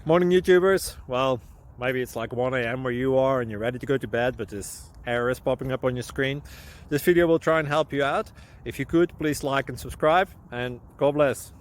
Morning YouTubers. Well, maybe it's like 1 a.m. where you are and you're ready to go to bed, but this error is popping up on your screen. This video will try and help you out. If you could, please like and subscribe, and God bless.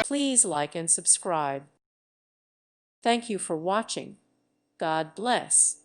Please like and subscribe. Thank you for watching. God bless.